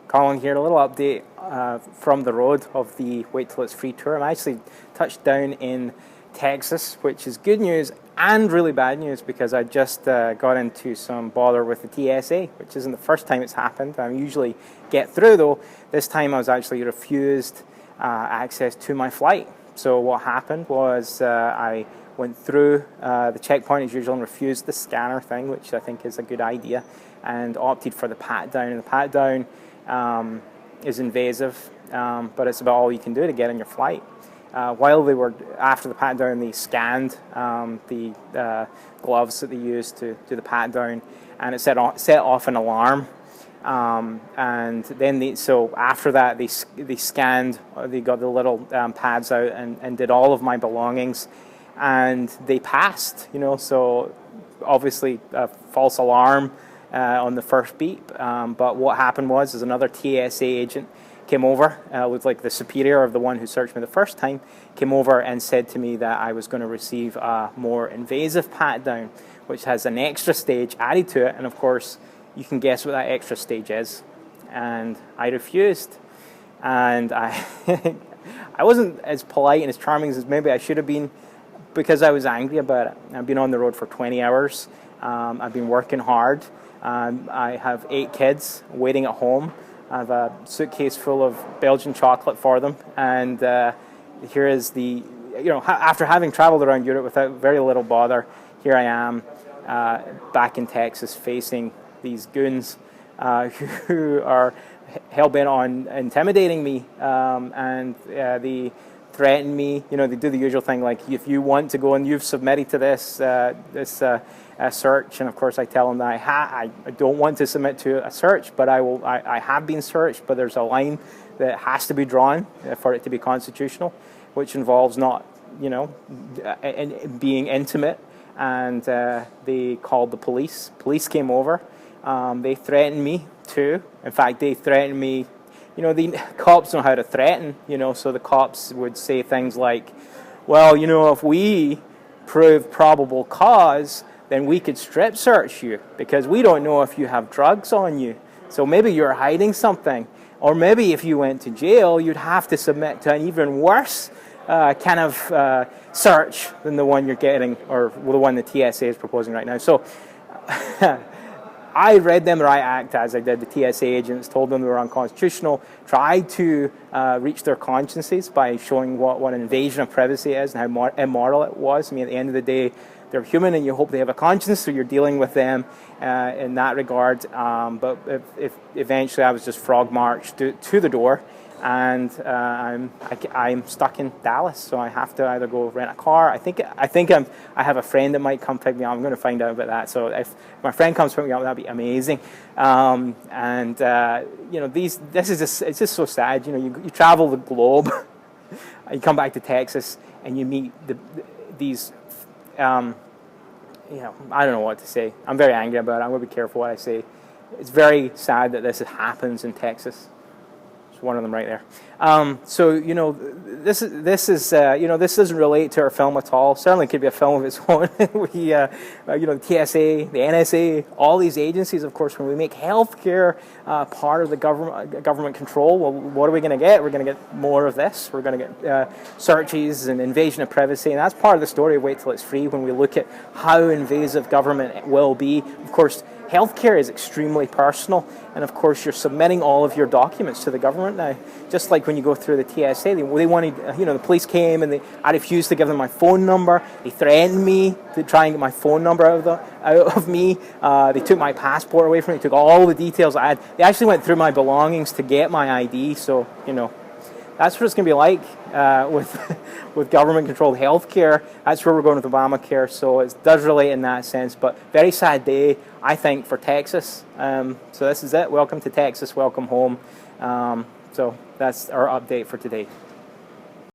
Colin here, a little update from the road of the Wait Till It's Free tour. I actually touched down in Texas, which is good news and really bad news because I just got into some bother with the TSA, which isn't the first time it's happened. I usually get through though. This time I was actually refused access to my flight. So what happened was I went through the checkpoint as usual and refused the scanner thing, which I think is a good idea, and opted for the pat-down. And the pat-down is invasive, but it's about all you can do to get on your flight. While they were, after the pat-down, they scanned the gloves that they used to do the pat-down, and it set off an alarm. And then so after that, they scanned, they got the little pads out and did all of my belongings, and they passed, so obviously a false alarm on the first beep. But what happened was another TSA agent came over, with like the superior of the one who searched me the first time, came over and said to me that I was going to receive a more invasive pat-down, which has an extra stage added to it, and of course you can guess what that extra stage is. And I refused, and I wasn't as polite and as charming as maybe I should have been, because I was angry about it. I've been on the road for 20 hours. I've been working hard. I have 8 kids waiting at home. I have a suitcase full of Belgian chocolate for them. And here is the, after having traveled around Europe without very little bother, here I am back in Texas facing these goons who are hell-bent on intimidating me, and they threaten me. They do the usual thing, like, if you want to go and you've submitted to this search, and of course I tell them that I don't want to submit to a search, but I have been searched, but there's a line that has to be drawn for it to be constitutional, which involves not, being intimate. And they called the police. Police came over. They threatened me too. In fact, they threatened me. The cops know how to threaten, so the cops would say things like, well, if we prove probable cause, then we could strip search you because we don't know if you have drugs on you. So maybe you're hiding something. Or maybe if you went to jail, you'd have to submit to an even worse kind of search than the one you're getting, or the one the TSA is proposing right now. So I read them the right act, as I did the TSA agents, told them they were unconstitutional, tried to reach their consciences by showing what an invasion of privacy is and how immoral it was. I mean, at the end of the day, they're human and you hope they have a conscience, so you're dealing with them in that regard. But if eventually I was just frog marched to the door, and I'm stuck in Dallas, so I have to either go rent a car. I think I have a friend that might come pick me up. I'm going to find out about that. So if my friend comes pick me up, that'd be amazing. It's just so sad. You travel the globe, you come back to Texas, and you meet these. I don't know what to say. I'm very angry about it. I'm going to be careful what I say. It's very sad that this happens in Texas. One of them right there. This doesn't relate to our film at all. Certainly could be a film of its own. The TSA, the NSA, all these agencies, of course, when we make healthcare part of the government control, well, what are we going to get? We're going to get more of this. We're going to get searches and invasion of privacy, and that's part of the story of Wait Till It's Free. When we look at how invasive government will be, of course, healthcare is extremely personal, and of course you're submitting all of your documents to the government now. Just like when you go through the TSA, they wanted, the police came and I refused to give them my phone number. They threatened me to try and get my phone number out of me. They took my passport away from me. They took all the details I had. They actually went through my belongings to get my ID. So that's what it's going to be like with government-controlled healthcare. That's where we're going with Obamacare. So it does relate in that sense. But very sad day, I think, for Texas. So this is it. Welcome to Texas. Welcome home. So that's our update for today.